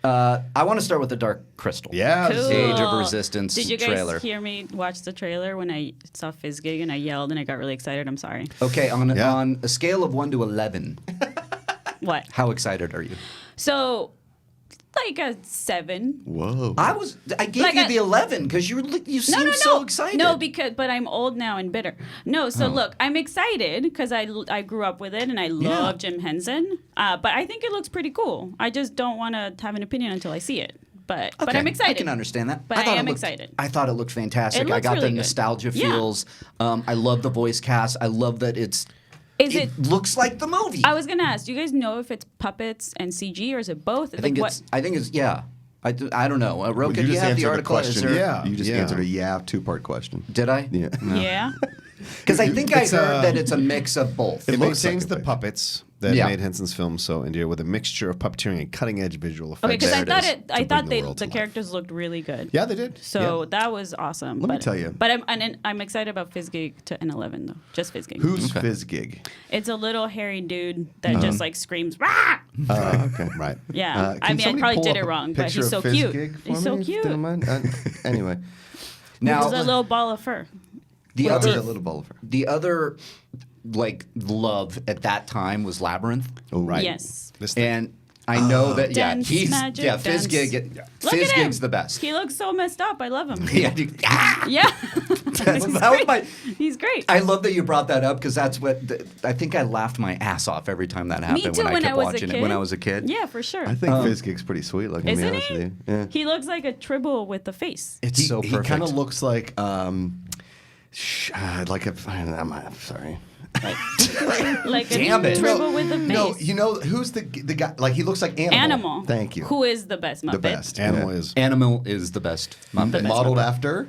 I want to start with the Dark Crystal. Yeah. Cool. Age of Resistance Did you guys trailer. hear me watch the trailer when I saw Fizzgig and I yelled and I got really excited? I'm sorry. Okay, on Yeah. a scale of 1 to 11, What? how excited are you? So, like a 7. Whoa. I gave Like you a- the 11 because you seem so excited. No, but I'm old now and bitter. No, so look, I'm excited because I grew up with it and I love Jim Henson. But I think it looks pretty cool. I just don't want to have an opinion until I see it. But Okay, I'm excited. I can understand that. But I thought I am it looked, excited. I thought it looked fantastic. It looks I got really the good. nostalgia Yeah. feels. I love the voice cast. I love that it looks like the movie. I was gonna ask. Do you guys know if it's puppets and CG or is it both? I think it's yeah. I don't know. Roka, do you just have answered the article? Is question. there- Yeah. You just answered a two-part question. Did I? Yeah. Yeah. Because I think I It's, heard that it's a mix of both. It looks maintains like the it, puppets that Yeah. made Henson's film so endearing with a mixture of puppeteering and cutting-edge visual effects. Okay, because I There it thought is, I to thought bring the world to the life. characters looked really good. Yeah, they did. So Yeah. that was awesome. Let me tell you. But I'm excited about Fizzgig to N11 though. Just Fizzgig. Who's Fizzgig? It's a little hairy dude that just like screams. Rah! Okay. Right. Yeah. I Can mean, I somebody probably pull did up it a wrong, but picture he's so of cute. Fizzgig for He's so me, if you cute. don't mind? Anyway. Now, He's a little ball of fur. the Well, other a little ball of fur. the other like love at that time was Labyrinth. Oh, Right. Yes. This thing. And I know that Dance, he's magic, Fizzgig. dance. Look at him. Fizzgig's the best. He looks so messed up. I love him. Yeah, Yeah. that was my. He's great. I love that you brought that up because that's what I think I laughed my ass off every time that happened too, when I when kept I was a watching it kid. when I was a kid. Yeah, for sure. I think Fizzgig's pretty sweet looking, to be Isn't honest he? with you. Yeah. He looks like a Tribble with the face. It's so He perfect. kind of looks like like a. I'm sorry. Like Damn a it. Tribble with the face. No, you know who's the guy? Like he looks like Animal. Thank you. Who is the best Muppet? The best. Animal Yeah. is. Animal is the best Muppet. best Modeled Muppet. after.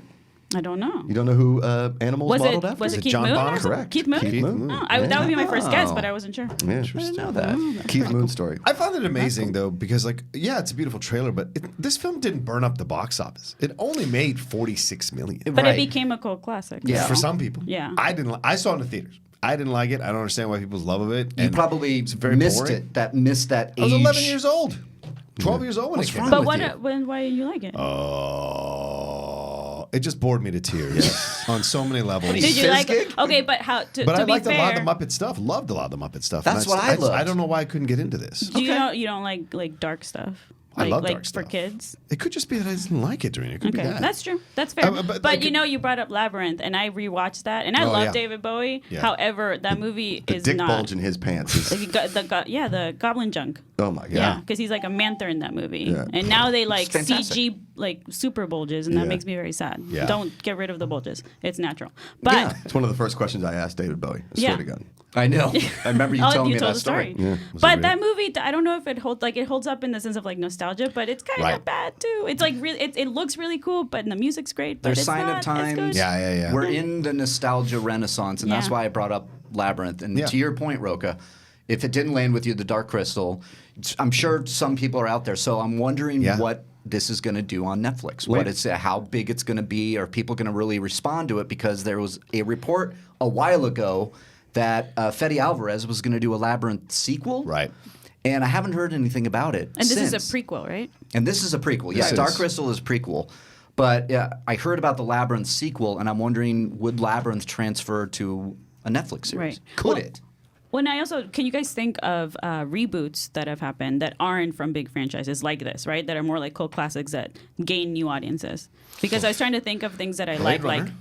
I don't know. You don't know who Animal Was modeled it after? was Is it it Keith John Moon? Bonham? Or something? Correct. Keith Moon? Keith Moon. Oh, that would be my first guess, Oh. but I wasn't sure. Yeah. I didn't know that. Keith Moon story. I found it amazing though because it's a beautiful trailer, but this film didn't burn up the box office. It only made $46 million. But Right. it became a cult classic. Yeah. For some people. Yeah. I didn't. I saw it in the theaters. I didn't like it. I don't understand why people's love of it. You and probably it's very missed boring. it. Missed that age. I was 11 years old. 12 years old when What's it came wrong out. But with why did you like it? Oh, it just bored me to tears on so many levels. Did you like it? Fizzgig? Okay, but how? To But I be liked fair, a lot of the Muppet stuff. Loved a lot of the Muppet stuff. That's And what I loved. I don't know why I couldn't get into this. Do you don't like dark stuff? I love dark for stuff. kids. It could just be that I didn't like it during it. Could Okay, be that. that's true. That's fair. but but like you brought up Labyrinth, and I rewatched that, and I Oh, love yeah. David Bowie. Yeah. However, that movie The is dick not. bulge in his pants is. The Goblin Junk. Oh my god. Yeah, because he's like a manther in that movie, Yeah. and now they like It's fantastic. CG like super bulges, and that Yeah. makes me very sad. Yeah. Don't get rid of the bulges; it's natural. But Yeah. It's one of the first questions I asked David Bowie. I swear Yeah. to God. I know. I remember you telling me told that the story. Yeah. But it that movie, I don't know if it holds up in the sense of like nostalgia, but it's kind of Right. bad too. It's like really, it looks really cool, but the music's great. But There's it's Sign of not as Times. good. Yeah. We're in the nostalgia renaissance, and that's Yeah. why I brought up Labyrinth. And Yeah. to your point, Roka, if it didn't land with you, The Dark Crystal, I'm sure some people are out there. So I'm wondering Yeah. what this is going to do on Netflix. Wait. What it's, how big it's going to be. Are people going to really respond to it? Because there was a report a while ago that Fede Alvarez was going to do a Labyrinth sequel. Right. And I haven't heard anything about it. And this is since. a prequel, right? And this is a prequel. Yeah, This Dark is. Crystal is prequel. But I heard about the Labyrinth sequel, and I'm wondering, would Labyrinth transfer to a Netflix series? Right. Could Well, it? When I also, can you guys think of reboots that have happened that aren't from big franchises like this, right? That are more like cult classics that gain new audiences. Because I was trying to think of things that I like. Runner?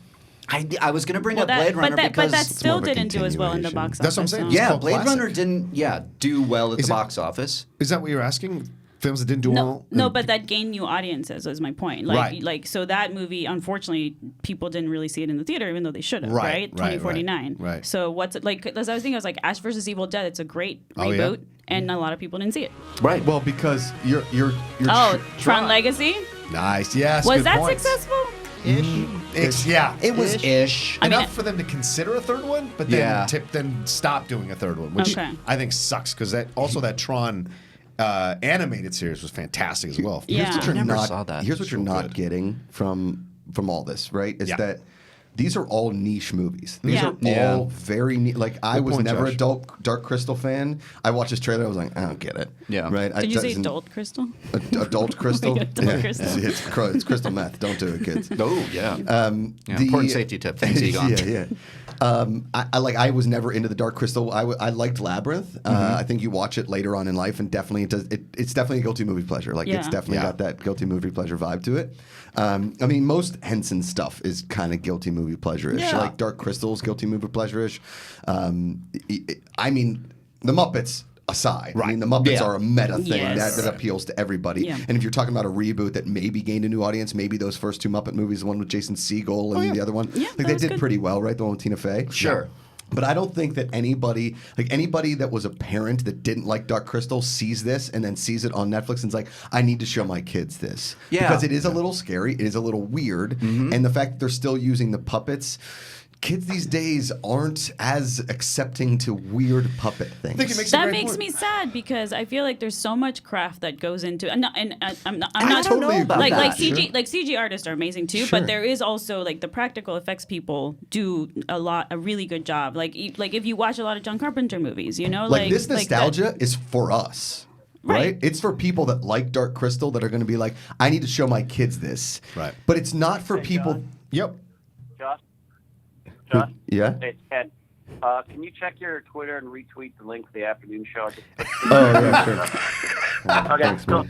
I was going to bring Well, up Blade Runner but because that still more of a didn't do as well in the continuation. box That's what I'm office. saying. so- yeah, called Blade classic. Runner didn't do well at Is the it- box office. Is that what you're asking? Films that didn't do well? No, but that gained new audiences is my point. Right. So that movie, unfortunately, people didn't really see it in the theater, even though they should have, Right, right? right, 2049. right. So what's it like? As I was thinking, I was like, Ash versus Evil Dead. It's a great Oh, yeah? reboot, and a lot of people didn't see it. Right. Well, because you're Oh, Tron Legacy Nice. Yes. was good that points. successful? Yeah. It was ish. I mean, Enough for them to consider a third one, but Yeah. then stop doing a third one, which Okay. I think sucks because that Tron animated series was fantastic as well. Yeah. Here's what you're I never not, saw that. Here's what you're So not good. getting from all this, right? Is Yeah. that these are all niche movies. These Yeah. are Yeah. all very like I was point, never Josh. a Dark Crystal fan. I watched this trailer. I was like, I don't get it. Yeah. Right. Did you say doesn't- adult crystal? Adult crystal. Adult crystal. It's crystal meth. Don't do it, kids. Oh yeah. Yeah, The- important safety tip. Thanks, Egon. yeah. I was never into the Dark Crystal. I liked Labyrinth. I think you watch it later on in life, and definitely it's definitely a guilty movie pleasure. Like it's Yeah. definitely got that guilty movie pleasure vibe to it. I mean, most Henson stuff is kind of guilty movie pleasure-ish. Yeah. Like Dark Crystal's guilty movie pleasure-ish. I mean, the Muppets aside. I mean, the Muppets Yeah. are a meta thing Yes. that appeals to everybody. Yeah. And if you're talking about a reboot that maybe gained a new audience, maybe those first two Muppet movies, the one with Jason Segel and the other one, Yeah, like that they was did good. pretty well, right? The one with Tina Fey. Sure. But I don't think that anybody that was a parent that didn't like Dark Crystal sees this and then sees it on Netflix and is like, I need to show my kids this. Yeah. Because it is a little scary, it is a little weird, and the fact that they're still using the puppets. Kids these days aren't as accepting to weird puppet things. I think it makes a That great makes point. me sad because I feel like there's so much craft that goes into, and I'm not don't know about like that. CG like CG artists are amazing too, Sure. but there is also like the practical effects people do a really good job. Like if you watch a lot of John Carpenter movies, you know, like this that- nostalgia is for us. Right. Right. It's for people that like Dark Crystal that are going to be like, I need to show my kids this. Right. But it's not for people. John. Yep. Josh, Yeah. it's Ted. Can you check your Twitter and retweet the link to the afternoon show? I just put- Oh, yeah, sure. Okay, so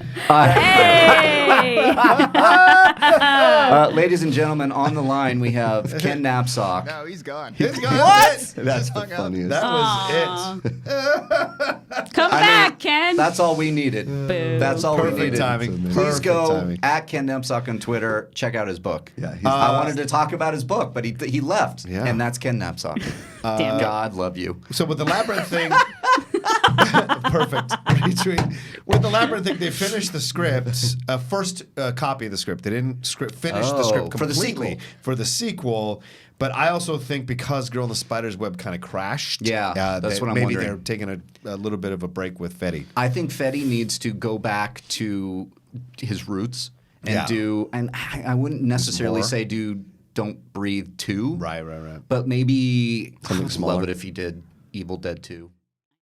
Hey! Ladies and gentlemen, on the line we have Ken Knapsack. No, he's gone. This guy- What? That's the hung up. funniest. That Aw. was it. Come back, Ken. That's all we needed. Boo. That's all we Perfect needed. timing. Please Perfect go timing. at Ken Knapsack on Twitter. Check out his book. Yeah, he's- I wanted to talk about his book, but he left. Yeah. And that's Ken Knapsack. Damn it. God love you. So with the Labyrinth thing, perfect retweet. With the Labyrinth thing, they finished the script, first copy of the script. They didn't finish the Oh, script for the completely sequel. for the sequel. But I also think because Girl in the Spider's Web kind of crashed, Yeah, that's what I'm maybe wondering. they're taking a little bit of a break with Fetty. I think Fetty needs to go back to his roots and Yeah. and I wouldn't necessarily More. say do Don't Breathe 2. Right. But maybe Something I would smaller. love it if he did Evil Dead 2.